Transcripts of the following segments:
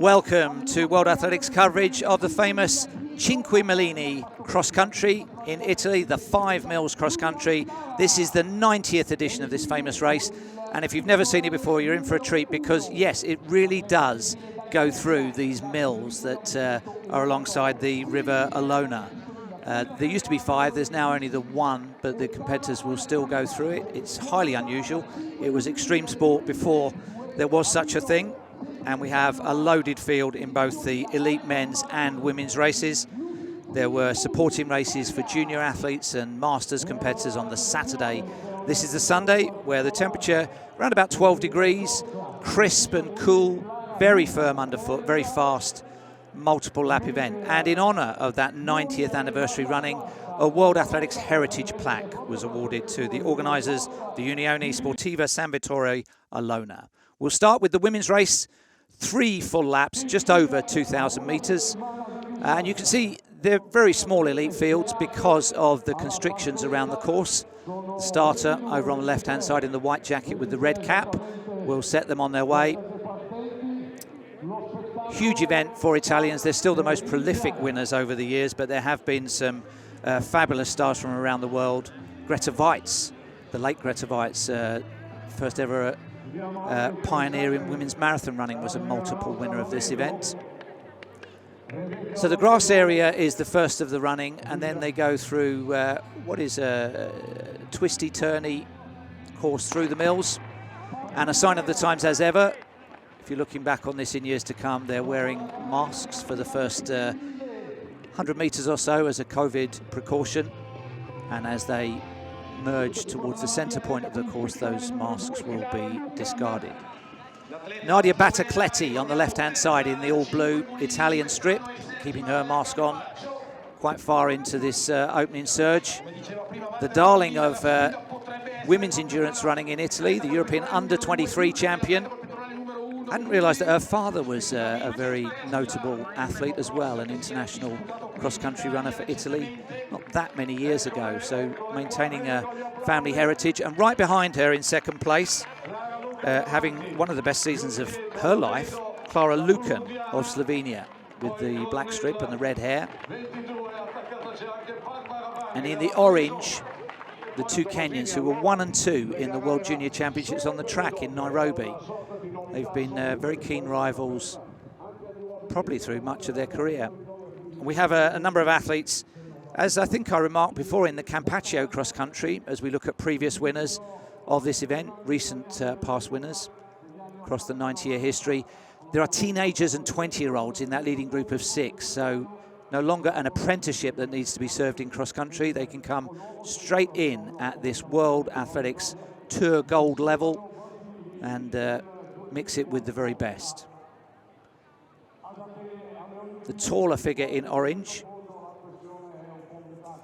Welcome to World Athletics coverage of the famous Cinque Mulini cross-country in Italy, the 5 Mills cross-country. This is the 90th edition of this famous race, and if you've never seen it before, you're in for a treat, because yes, it really does go through these mills that are alongside the River Olona. There used to be 5, there's now only the 1, but the competitors will still go through it. It's highly unusual. It was extreme sport before there was such a thing, and we have a loaded field in both the elite men's and women's races. There were supporting races for junior athletes and masters competitors on the Saturday. This is the Sunday, where the temperature around about 12 degrees, crisp and cool, very firm underfoot, very fast, multiple lap event. And in honour of that 90th anniversary running, a World Athletics Heritage Plaque was awarded to the organisers, the Unione Sportiva San Vittore Olona. We'll start with the women's race, 3 full laps, just over 2,000 metres. And you can see they're very small elite fields because of the constrictions around the course. The starter over on the left-hand side in the white jacket with the red cap will set them on their way. Huge event for Italians. They're still the most prolific winners over the years, but there have been some fabulous stars from around the world. Greta Weitz, the late Greta Weitz, first ever pioneer in women's marathon running, was a multiple winner of this event. So the grass area is the first of the running, and then they go through what is a twisty, turny course through the mills. And a sign of the times as ever, if you're looking back on this in years to come, they're wearing masks for the first 100 metres or so as a COVID precaution. And as they merge towards the centre point of the course, those masks will be discarded. Nadia Batacletti on the left-hand side in the all-blue Italian strip, keeping her mask on quite far into this opening surge. The darling of women's endurance running in Italy, the European under-23 champion. I hadn't realised that her father was a very notable athlete as well, an international cross-country runner for Italy, not that many years ago, so maintaining a family heritage. And right behind her in second place, having one of the best seasons of her life, Clara Lucan of Slovenia, with the black strip and the red hair. And in the orange, the 2 Kenyans who were 1 and 2 in the World Junior Championships on the track in Nairobi. They've been very keen rivals, probably through much of their career. We have a number of athletes, as I think I remarked before, in the Campaccio cross country, as we look at previous winners of this event, recent past winners across the 90-year history. There are teenagers and 20-year-olds in that leading group of 6, so no longer an apprenticeship that needs to be served in cross country. They can come straight in at this World Athletics Tour Gold level and mix it with the very best. The taller figure in orange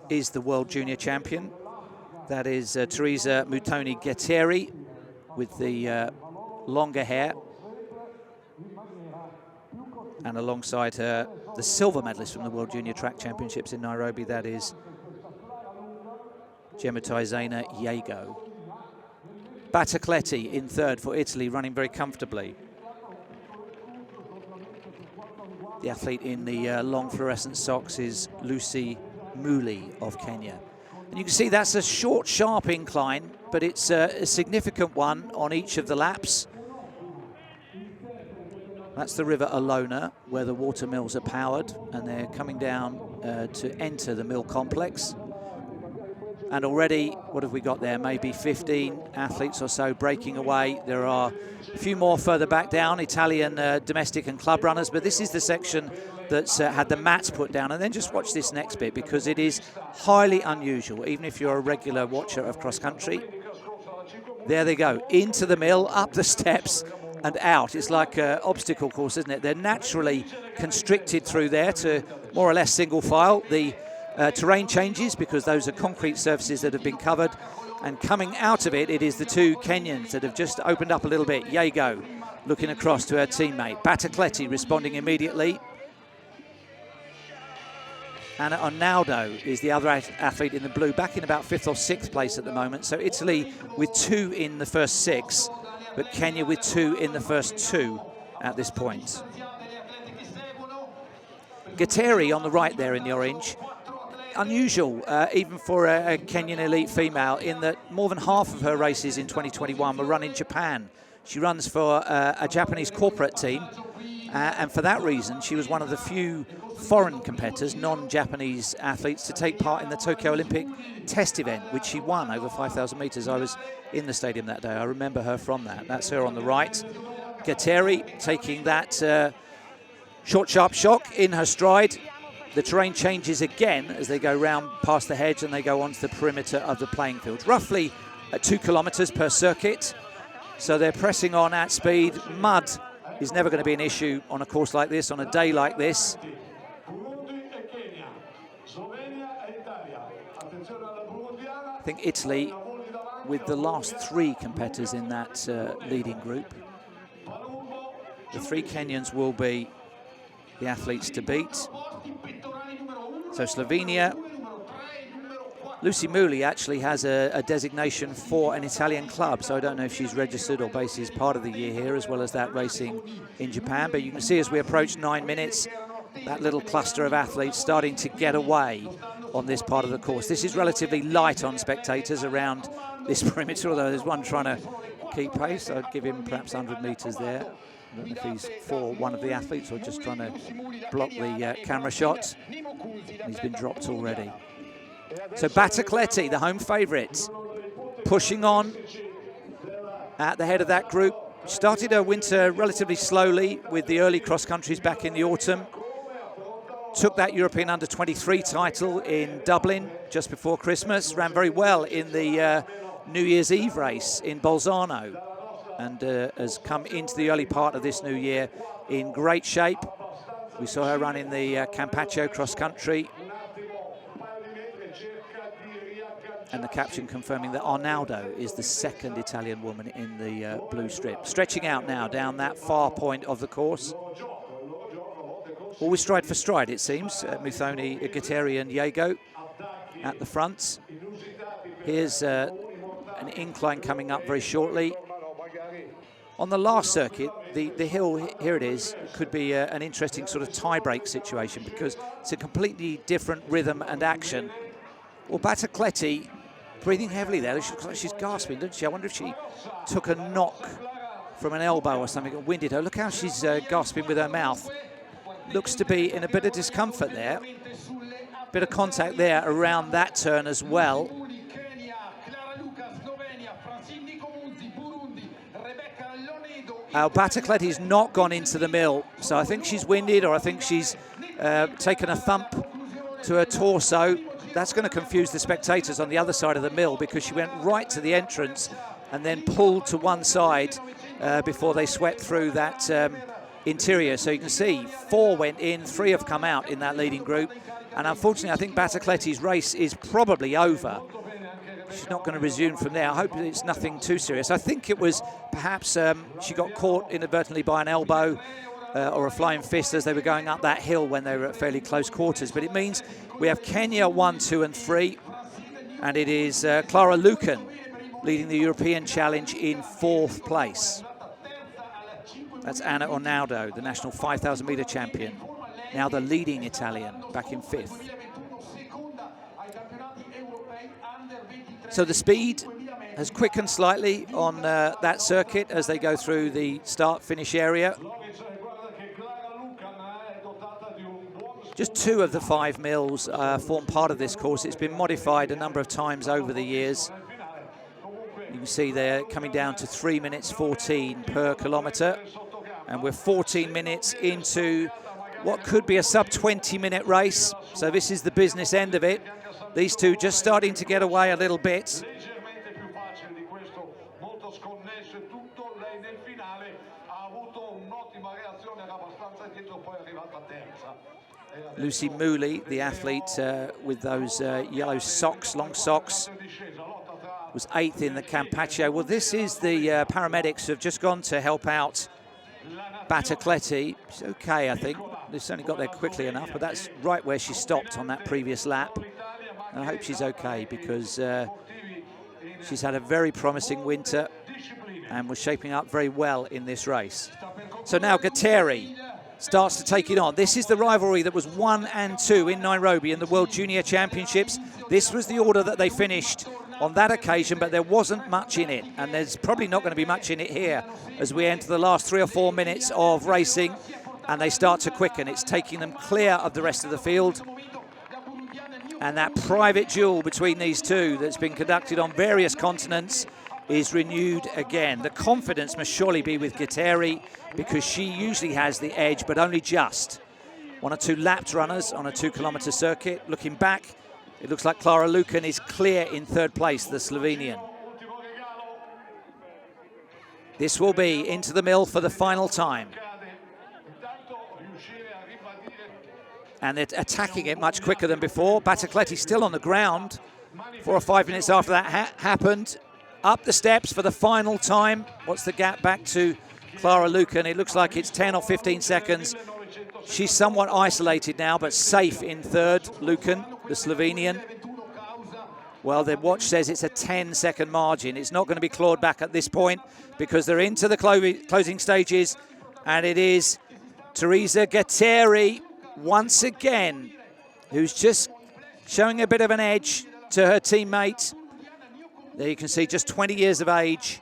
is the World Junior Champion. That is Teresa Mutoni Ghettieri with the longer hair. And alongside her, the silver medalist from the World Junior Track Championships in Nairobi, that is Gemma-Taizena Yago. Batacletti in third for Italy, running very comfortably. The athlete in the long fluorescent socks is Lucy Muli of Kenya. And you can see that's a short, sharp incline, but it's a significant one on each of the laps. That's the River Olona, where the water mills are powered, and they're coming down to enter the mill complex. And already, what have we got there? Maybe 15 athletes or so breaking away. There are a few more further back down, Italian domestic and club runners, but this is the section that's had the mats put down. And then just watch this next bit, because it is highly unusual, even if you're a regular watcher of cross-country. There they go, into the mill, up the steps, and out. It's like an obstacle course, isn't it? They're naturally constricted through there to more or less single file. The terrain changes because those are concrete surfaces that have been covered, and coming out of it, it is the 2 Kenyans that have just opened up a little bit. Yago looking across to her teammate. Batacletti responding immediately. Anna Arnaldo is the other athlete in the blue, back in about 5th or 6th place at the moment. So Italy with 2 in the first 6, but Kenya with 2 in the first 2 at this point. Gatteri on the right there in the orange. Unusual, even for a Kenyan elite female, in that more than half of her races in 2021 were run in Japan. She runs for a Japanese corporate team, and for that reason, she was one of the few foreign competitors, non-Japanese athletes, to take part in the Tokyo Olympic test event, which she won over 5,000 metres. I was in the stadium that day. I remember her from that. That's her on the right. Gatteri taking that short, sharp shock in her stride. The terrain changes again as they go round past the hedge and they go onto the perimeter of the playing field. Roughly at 2 kilometres per circuit. So they're pressing on at speed. Mud is never going to be an issue on a course like this, on a day like this. I think Italy, with the last 3 competitors in that leading group, the 3 Kenyans will be the athletes to beat. So Slovenia, Lucy Mulini actually has a designation for an Italian club, so I don't know if she's registered or bases part of the year here, as well as that racing in Japan. But you can see as we approach 9 minutes, that little cluster of athletes starting to get away on this part of the course. This is relatively light on spectators around this perimeter, although there's one trying to keep pace. I'd give him perhaps 100 metres there. I don't know if he's for one of the athletes or just trying to block the camera shot. He's been dropped already. So Batacletti, the home favourite, pushing on at the head of that group. Started her winter relatively slowly with the early cross countries back in the autumn. Took that European Under-23 title in Dublin just before Christmas. Ran very well in the New Year's Eve race in Bolzano. And has come into the early part of this new year in great shape. We saw her run in the Campaccio cross country. And the caption confirming that Arnaldo is the 2nd Italian woman in the blue strip. Stretching out now down that far point of the course. Always stride for stride, it seems. Muthoni, Gatteri and Diego at the front. Here's an incline coming up very shortly. On the last circuit, the hill, here it is, could be an interesting sort of tie-break situation because it's a completely different rhythm and action. Well, Batacletti breathing heavily there. She looks like she's gasping, doesn't she? I wonder if she took a knock from an elbow or something and winded her. Look how she's gasping with her mouth. Looks to be in a bit of discomfort there. Bit of contact there around that turn as well. Batacletti's not gone into the mill, so I think she's winded, or I think she's taken a thump to her torso. That's going to confuse the spectators on the other side of the mill because she went right to the entrance and then pulled to one side before they swept through that interior. So you can see 4 went in, 3 have come out in that leading group. And unfortunately, I think Batacletti's race is probably over. She's not going to resume from there. I hope it's nothing too serious. I think it was perhaps she got caught inadvertently by an elbow or a flying fist as they were going up that hill when they were at fairly close quarters. But it means we have Kenya 1, 2 and 3. And it is Clara Lucan leading the European Challenge in 4th place. That's Anna Arnaldo, the national 5,000 metre champion. Now the leading Italian, back in 5th. So the speed has quickened slightly on that circuit as they go through the start-finish area. Just 2 of the 5 mills form part of this course. It's been modified a number of times over the years. You can see they're coming down to 3 minutes 14 per kilometre. And we're 14 minutes into what could be a sub-20-minute race. So this is the business end of it. These 2 just starting to get away a little bit. Lucy Mulini, the athlete with those yellow socks, long socks, was 8th in the Campaccio. Well, this is the paramedics who have just gone to help out Batacletti. She's okay, I think. They've certainly got there quickly enough, but that's right where she stopped on that previous lap. And I hope she's okay because she's had a very promising winter and was shaping up very well in this race. So now Gatteri starts to take it on. This is the rivalry that was 1 and 2 in Nairobi in the World Junior Championships. This was the order that they finished on that occasion, but there wasn't much in it, and there's probably not going to be much in it here as we enter the last 3 or 4 minutes of racing, and they start to quicken. It's taking them clear of the rest of the field, and that private duel between these two that's been conducted on various continents is renewed again. The confidence must surely be with Guerrieri, because she usually has the edge, but only just. 1 or 2 lapped runners on a 2-kilometre circuit. Looking back, it looks like Clara Lucan is clear in 3rd place, the Slovenian. This will be into the mill for the final time. And they're attacking it much quicker than before. Batacletti still on the ground. 4 or 5 minutes after that happened. Up the steps for the final time. What's the gap back to Clara Lucan? It looks like it's 10 or 15 seconds. She's somewhat isolated now, but safe in 3rd, Lucan, the Slovenian. Well, the watch says it's a 10-second margin. It's not going to be clawed back at this point because they're into the closing stages, and it is Teresa Guerrieri once again, who's just showing a bit of an edge to her teammate. There you can see just 20 years of age.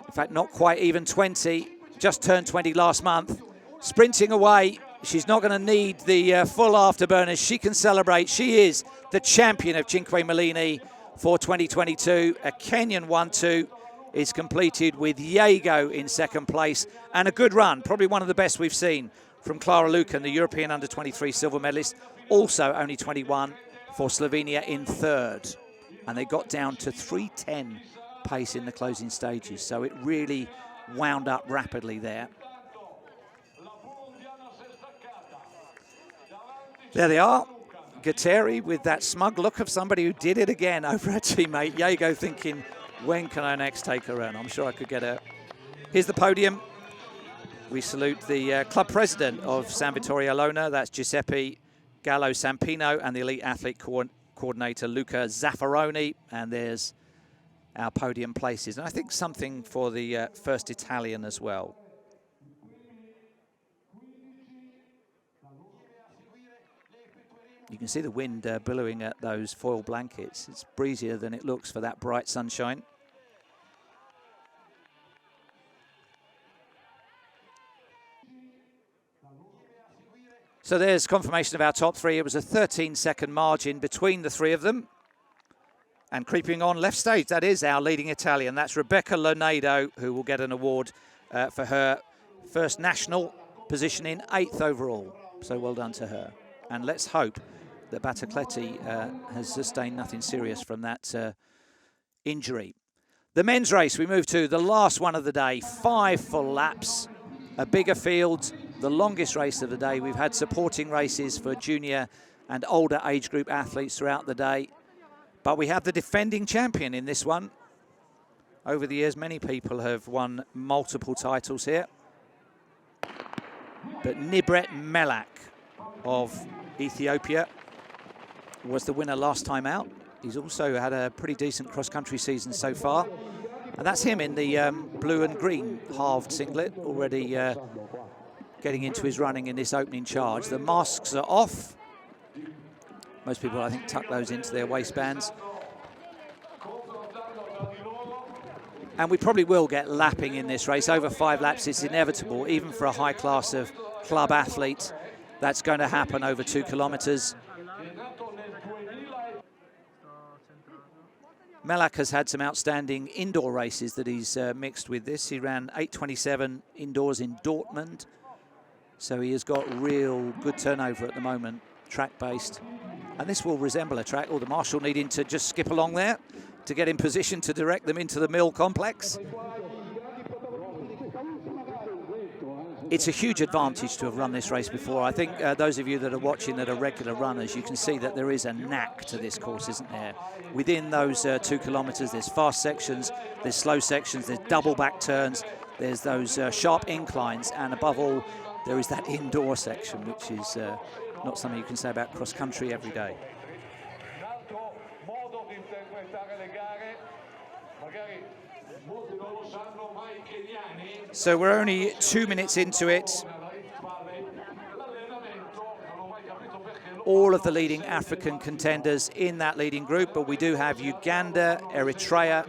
In fact, not quite even 20, just turned 20 last month. Sprinting away, she's not going to need the full afterburners. She can celebrate. She is the champion of Cinque Mulini for 2022. A Kenyan 1-2 is completed with Diego in 2nd place, and a good run, probably one of the best we've seen from Clara Lucan, the European under-23 silver medalist, also only 21 for Slovenia in 3rd. And they got down to 3:10 pace in the closing stages, so it really wound up rapidly there. There they are, Guerrieri with that smug look of somebody who did it again over her teammate Diego, thinking, when can I next take her in? I'm sure I could get her. Here's the podium. We salute the club president of San Vittorio Lona, that's Giuseppe Gallo Sampino, and the elite athlete coordinator Luca Zaffaroni, and there's our podium places. And I think something for the first Italian as well. You can see the wind billowing at those foil blankets. It's breezier than it looks for that bright sunshine. So there's confirmation of our top 3. It was a 13-second margin between the 3 of them. And creeping on left stage, that is our leading Italian. That's Rebecca Lonado, who will get an award for her first national position in 8th overall. So well done to her. And let's hope that Batacletti has sustained nothing serious from that injury. The men's race, we move to the last one of the day. 5 full laps, a bigger field, the longest race of the day. We've had supporting races for junior and older age group athletes throughout the day. But we have the defending champion in this one. Over the years, many people have won multiple titles here. But Nibret Melak of Ethiopia was the winner last time out. He's also had a pretty decent cross-country season so far. And that's him in the blue and green halved singlet, already getting into his running in this opening charge. The masks are off. Most people, I think, tuck those into their waistbands. And we probably will get lapping in this race. Over 5 laps, it's inevitable, even for a high class of club athlete. That's going to happen over 2 kilometres. Melak has had some outstanding indoor races that he's mixed with this. He ran 8:27 indoors in Dortmund. So he has got real good turnover at the moment, track-based. And this will resemble a track, or the marshal needing to just skip along there to get in position to direct them into the mill complex. It's a huge advantage to have run this race before. I think those of you that are watching that are regular runners, you can see that there is a knack to this course, isn't there? Within those 2 kilometres, there's fast sections, there's slow sections, there's double back turns, there's those sharp inclines, and above all, there is that indoor section, which is not something you can say about cross-country every day. So we're only 2 minutes into it. all of the leading African contenders in that leading group, but we do have Uganda, Eritrea,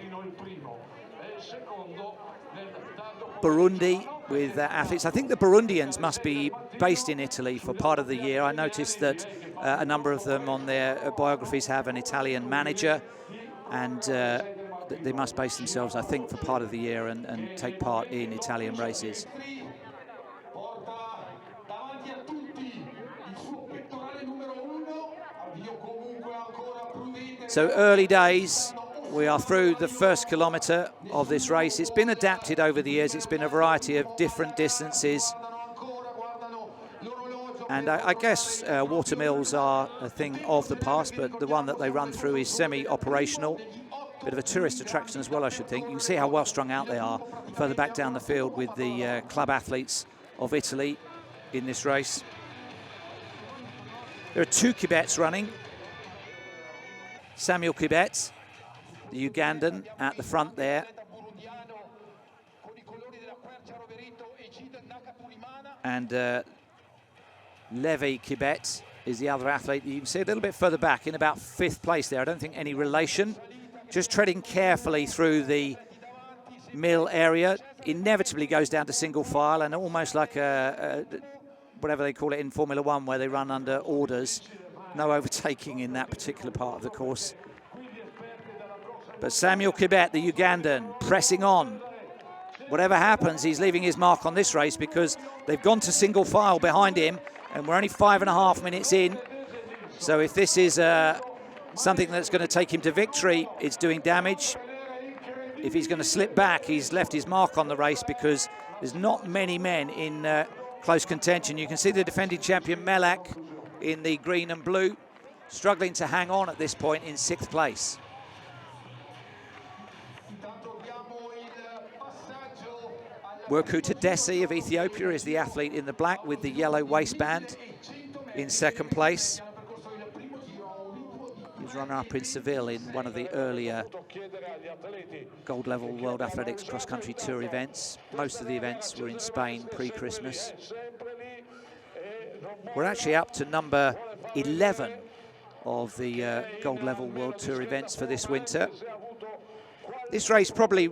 Burundi with athletes. I think the Burundians must be based in Italy for part of the year. I noticed that a number of them on their biographies have an Italian manager, and they must base themselves, I think, for part of the year and take part in Italian races. So early days, we are through the first kilometre of this race. It's been adapted over the years. It's been a variety of different distances. And I guess water mills are a thing of the past, but the one that they run through is semi-operational. Bit of a tourist attraction as well, I should think. You can see how well strung out they are further back down the field with the club athletes of Italy in this race. There are two Kibets running. Samuel Kibet, the Ugandan, at the front there. And Levi Kibet is the other athlete. You can see a little bit further back in about 5th place there. I don't think any relation. Just treading carefully through the mill area. Inevitably goes down to single file, and almost like a whatever they call it in Formula One, where they run under orders. No overtaking in that particular part of the course. But Samuel Kibet, the Ugandan, pressing on. Whatever happens, he's leaving his mark on this race because they've gone to single file behind him, and we're only 5.5 minutes in. So if this is something that's going to take him to victory, it's doing damage. If he's going to slip back, he's left his mark on the race because there's not many men in close contention. You can see the defending champion Melak in the green and blue, struggling to hang on at this point in 6th place. Worku Tedesi of Ethiopia is the athlete in the black with the yellow waistband in 2nd place. He was runner-up in Seville in one of the earlier gold-level World Athletics cross-country tour events. Most of the events were in Spain pre-Christmas. We're actually up to number 11 of the gold-level World Tour events for this winter. This race probably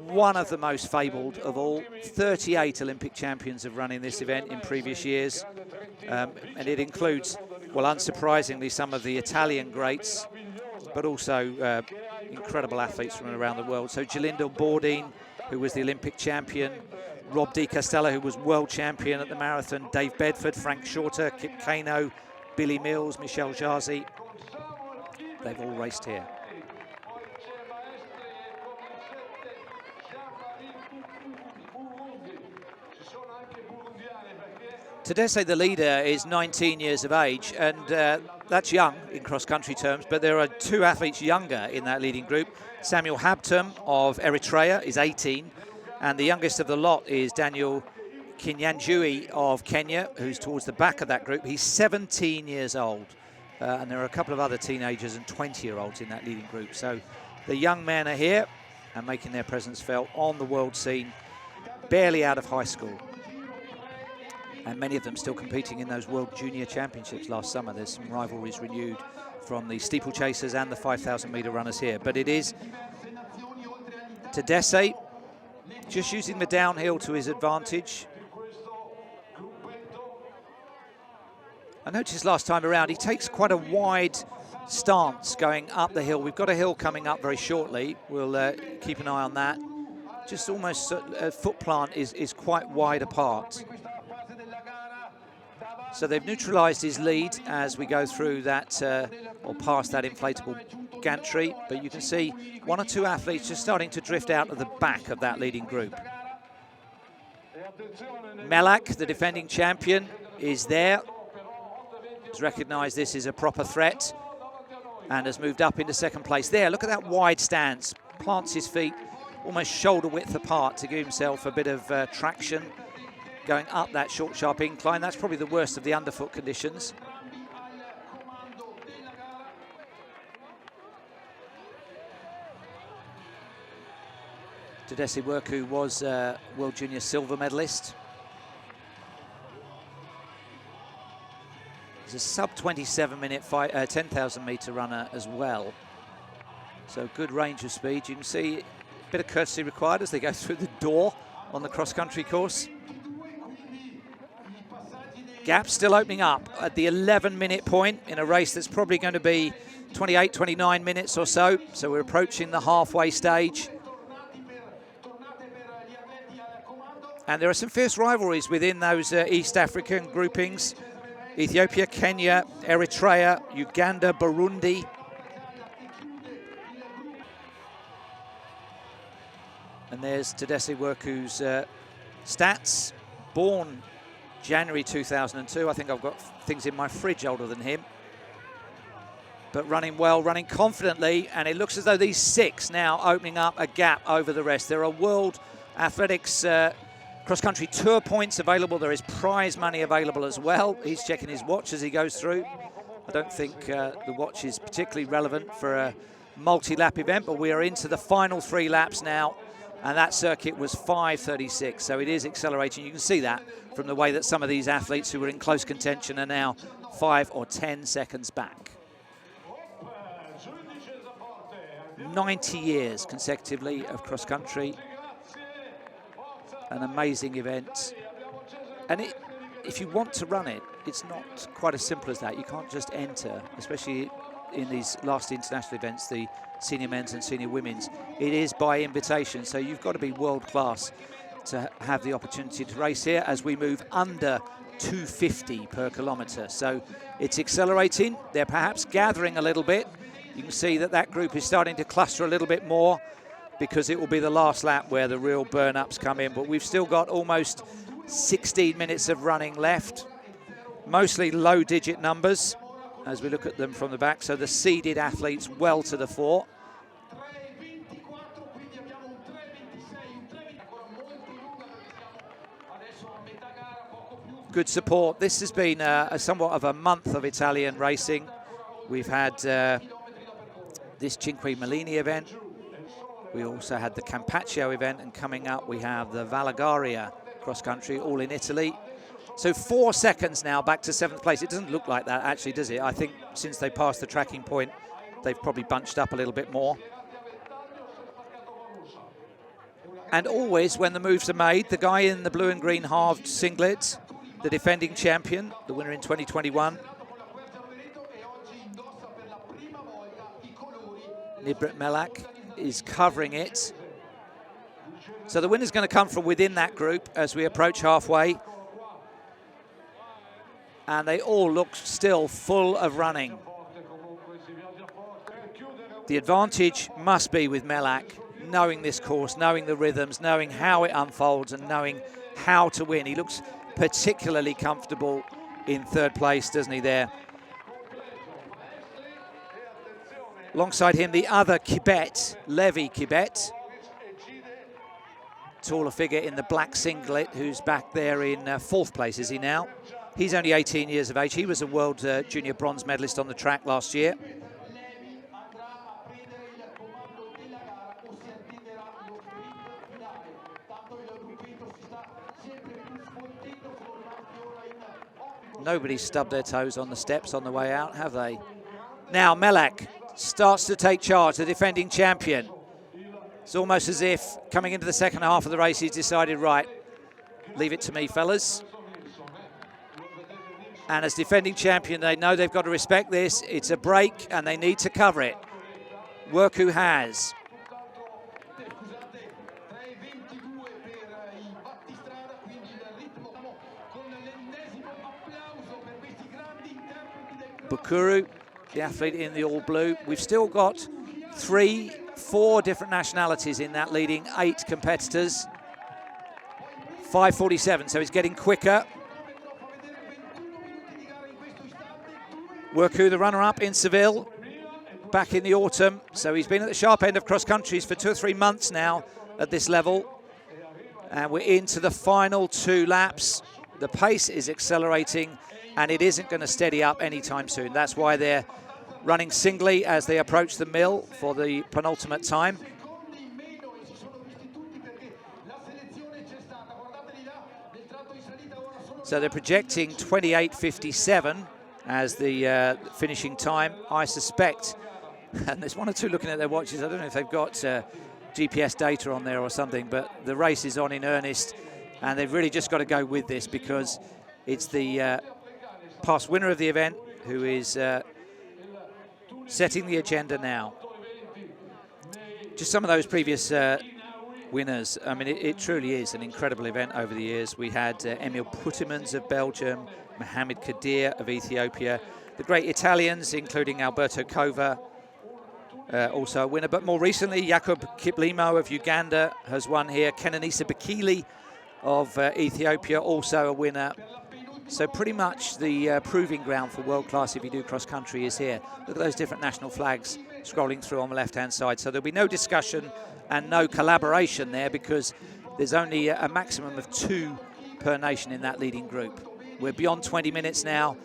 one of the most fabled of all. 38 Olympic champions have run in this event in previous years. And it includes, well, unsurprisingly, some of the Italian greats, but also incredible athletes from around the world. So Galindo Bordin, who was the Olympic champion, Rob Di Castello, who was world champion at the marathon, Dave Bedford, Frank Shorter, Kip Kano, Billy Mills, Michel Jarzi. They've all raced here. Tedesi, the leader, is 19 years of age, and that's young in cross-country terms, but there are 2 athletes younger in that leading group. Samuel Habtum of Eritrea is 18, and the youngest of the lot is Daniel Kinyanjui of Kenya, who's towards the back of that group. He's 17 years old, and there are a couple of other teenagers and 20-year-olds in that leading group. So the young men are here and making their presence felt on the world scene, barely out of high school. And many of them still competing in those World Junior Championships last summer. There's some rivalries renewed from the steeplechasers and the 5,000-metre runners here. But it is Tedesi just using the downhill to his advantage. I noticed last time around he takes quite a wide stance going up the hill. We've got a hill coming up very shortly. We'll keep an eye on that. Just almost foot plant is quite wide apart. So they've neutralised his lead as we go through that, or past that inflatable gantry. But you can see 1 or 2 athletes just starting to drift out of the back of that leading group. Melak, the defending champion, is there. Has recognised this is a proper threat and has moved up into 2nd place. There, look at that wide stance. Plants his feet almost shoulder width apart to give himself a bit of traction going up that short, sharp incline. That's probably the worst of the underfoot conditions. Tedesi Worku was World Junior silver medalist. He's a sub 27 minute 10,000 metre runner as well. So good range of speed. You can see a bit of courtesy required as they go through the door on the cross-country course. Gap still opening up at the 11-minute point in a race that's probably going to be 28, 29 minutes or so. So we're approaching the halfway stage. And there are some fierce rivalries within those East African groupings. Ethiopia, Kenya, Eritrea, Uganda, Burundi. And there's Tadesse Worku's stats. Born January 2002. I think I've got things in my fridge older than him. But running well, running confidently, and it looks as though these 6 now opening up a gap over the rest. There are World Athletics cross-country tour points available. There is prize money available as well. He's checking his watch as he goes through. I don't think the watch is particularly relevant for a multi-lap event, but we are into the final 3 laps now, and that circuit was 5:36, so it is accelerating. You can see that from the way that some of these athletes who were in close contention are now 5 or 10 seconds back. 90 years consecutively of cross-country. An amazing event. And if you want to run it, it's not quite as simple as that. You can't just enter, especially in these last international events, the senior men's and senior women's. It is by invitation, so you've got to be world class to have the opportunity to race here as we move under 250 per kilometre. So it's accelerating. They're perhaps gathering a little bit. You can see that that group is starting to cluster a little bit more, because it will be the last lap where the real burn-ups come in. But we've still got almost 16 minutes of running left, mostly low-digit numbers as we look at them from the back. So the seeded athletes well to the fore. Good support. This has been a somewhat of a month of Italian racing. We've had this Cinque Mulini event. We also had the Campaccio event, and coming up we have the Valagaria cross-country, all in Italy. So 4 seconds now back to 7th place. It doesn't look like that actually, does it? I think since they passed the tracking point, they've probably bunched up a little bit more. And always when the moves are made, the guy in the blue and green halved singlet, the defending champion, the winner in 2021, Nibret Melak, is covering it. So the winner's going to come from within that group as we approach halfway. And they all look still full of running. The advantage must be with Melak, knowing this course, knowing the rhythms, knowing how it unfolds and knowing how to win. He looks particularly comfortable in 3rd place, doesn't he, there? Alongside him, the other Kibet, Levi Kibet. Taller figure in the black singlet, who's back there in 4th place, is he now? He's only 18 years of age. He was a world junior bronze medalist on the track last year. Nobody's stubbed their toes on the steps on the way out, have they? Now Melak starts to take charge, the defending champion. It's almost as if coming into the second half of the race, he's decided, right, leave it to me, fellas. And as defending champion, they know they've got to respect this. It's a break and they need to cover it. Worku has. Bukuru, the athlete in the all blue. We've still got 4 different nationalities in that, leading 8 competitors. 5:47, so it's getting quicker. Worku, the runner-up in Seville, back in the autumn. So he's been at the sharp end of cross-countries for 2 or 3 months now at this level. And we're into the final 2 laps. The pace is accelerating, and it isn't going to steady up anytime soon. That's why they're running singly as they approach the mill for the penultimate time. So they're projecting 28.57 as the finishing time. I suspect, and there's one or two looking at their watches, I don't know if they've got GPS data on there or something, but the race is on in earnest, and they've really just got to go with this because it's the past winner of the event who is setting the agenda now. Just some of those previous winners. I mean, it truly is an incredible event over the years. We had Emil Puttemans of Belgium, Mohamed Kadir of Ethiopia, the great Italians, including Alberto Cova, also a winner. But more recently, Jacob Kiplimo of Uganda has won here. Kenenisa Bekele of Ethiopia, also a winner. So pretty much the proving ground for world class if you do cross country is here. Look at those different national flags scrolling through on the left-hand side. So there'll be no discussion and no collaboration there because there's only a maximum of 2 per nation in that leading group. We're beyond 20 minutes now.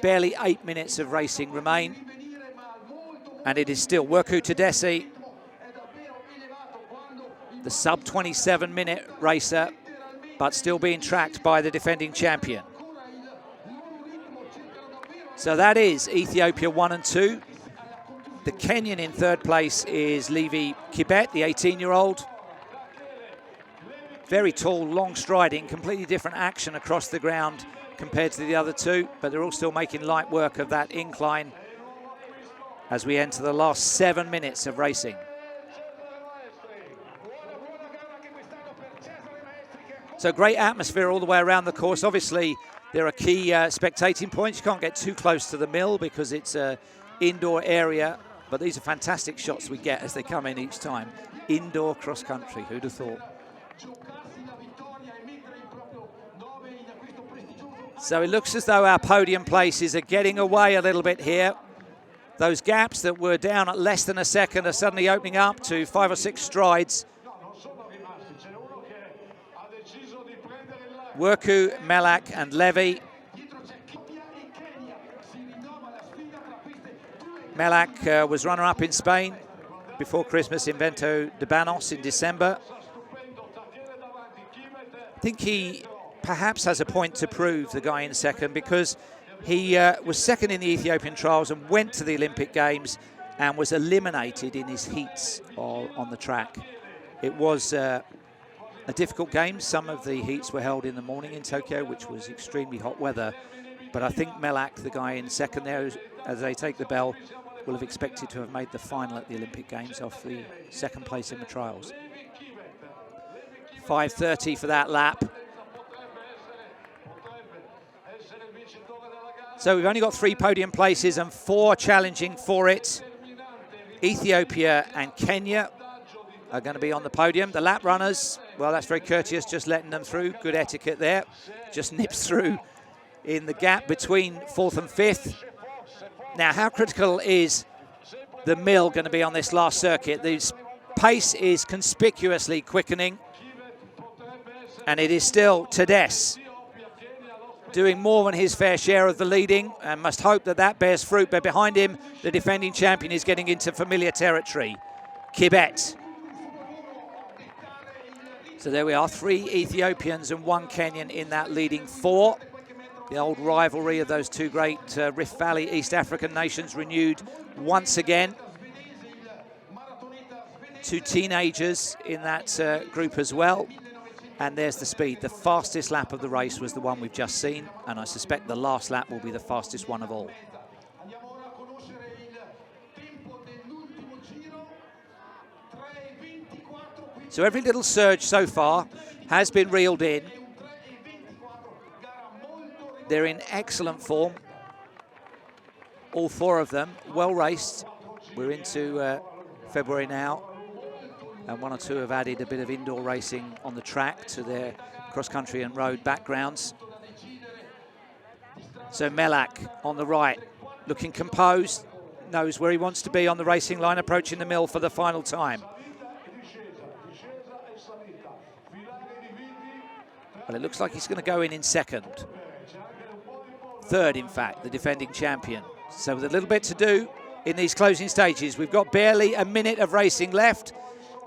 Barely 8 minutes of racing remain. And it is still Werku Tedessi, the sub-27 minute racer, but still being tracked by the defending champion. So that is Ethiopia 1 and 2. The Kenyan in third place is Levi Kibet, the 18-year-old. Very tall, long striding, completely different action across the ground compared to the other two, but they're all still making light work of that incline as we enter the last 7 minutes of racing. So great atmosphere all the way around the course. Obviously, there are key spectating points. You can't get too close to the mill because it's an indoor area, but these are fantastic shots we get as they come in each time. Indoor cross country, who'd have thought? So it looks as though our podium places are getting away a little bit here. Those gaps that were down at less than a second are suddenly opening up to 5 or 6 strides. Werku, Melak and Levy. Melak was runner-up in Spain before Christmas in Vento de Banos in December. I think he perhaps has a point to prove, the guy in second, because he was second in the Ethiopian trials and went to the Olympic Games and was eliminated in his heats on the track. It was a difficult game. Some of the heats were held in the morning in Tokyo, which was extremely hot weather. But I think Melak, the guy in second there, as they take the bell, will have expected to have made the final at the Olympic Games off the second place in the trials. 5:30 for that lap. So we've only got 3 podium places and 4 challenging for it. Ethiopia and Kenya are going to be on the podium. The lap runners, well, that's very courteous, just letting them through. Good etiquette there. Just nips through in the gap between 4th and 5th. Now, how critical is the mill going to be on this last circuit? The pace is conspicuously quickening, and it is still Tedessi doing more than his fair share of the leading, and must hope that that bears fruit. But behind him, the defending champion is getting into familiar territory, Kibet. So there we are, 3 Ethiopians and 1 Kenyan in that leading 4. The old rivalry of those 2 great Rift Valley East African nations renewed once again. 2 teenagers in that group as well. And there's the speed. The fastest lap of the race was the one we've just seen, and I suspect the last lap will be the fastest one of all. So every little surge so far has been reeled in. They're in excellent form, all 4 of them, well raced. We're into February now, and 1 or 2 have added a bit of indoor racing on the track to their cross-country and road backgrounds. So Melak on the right, looking composed, knows where he wants to be on the racing line, approaching the mill for the final time. Well, it looks like he's going to go in second. Third, in fact, the defending champion. So with a little bit to do in these closing stages, we've got barely a minute of racing left.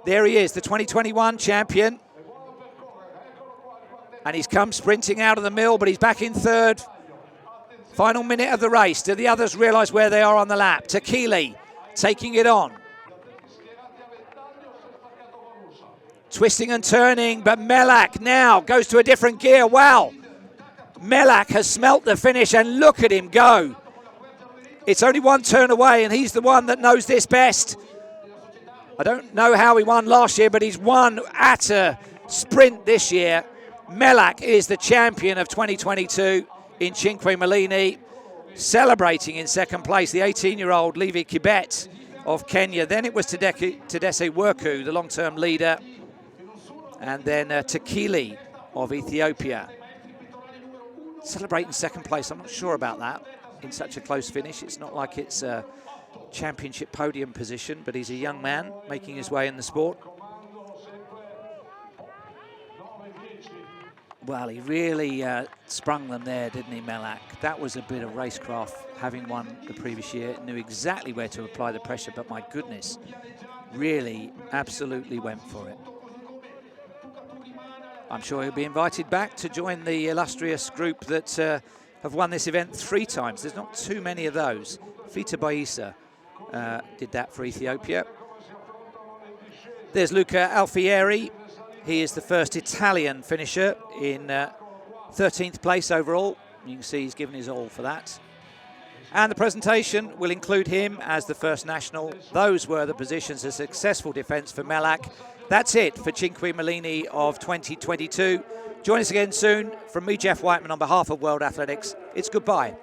There he is, the 2021 champion. And he's come sprinting out of the mill, but he's back in third. Final minute of the race. Do the others realise where they are on the lap? Batacletti taking it on. Twisting and turning, but Melak now goes to a different gear. Wow. Melak has smelt the finish, and look at him go. It's only one turn away, and he's the one that knows this best. I don't know how he won last year, but he's won at a sprint this year. Melak is the champion of 2022 in Cinque Mulini, celebrating in second place the 18-year-old Levi Kibet of Kenya. Then it was Tadesse Worku, the long-term leader, and then Batacletti of Ethiopia. Celebrating second place, I'm not sure about that in such a close finish. It's not like it's a championship podium position, but he's a young man making his way in the sport. Well, he really sprung them there, didn't he, Melak? That was a bit of racecraft, having won the previous year. Knew exactly where to apply the pressure, but my goodness, really absolutely went for it. I'm sure he'll be invited back to join the illustrious group that have won this event 3 times. There's not too many of those. Fita Baisa did that for Ethiopia. There's Luca Alfieri. He is the first Italian finisher in 13th place overall. You can see he's given his all for that. And the presentation will include him as the first national. Those were the positions. A successful defence for Melak. That's it for Cinque Mulini of 2022. Join us again soon. From me, Jeff Whiteman, on behalf of World Athletics, it's goodbye.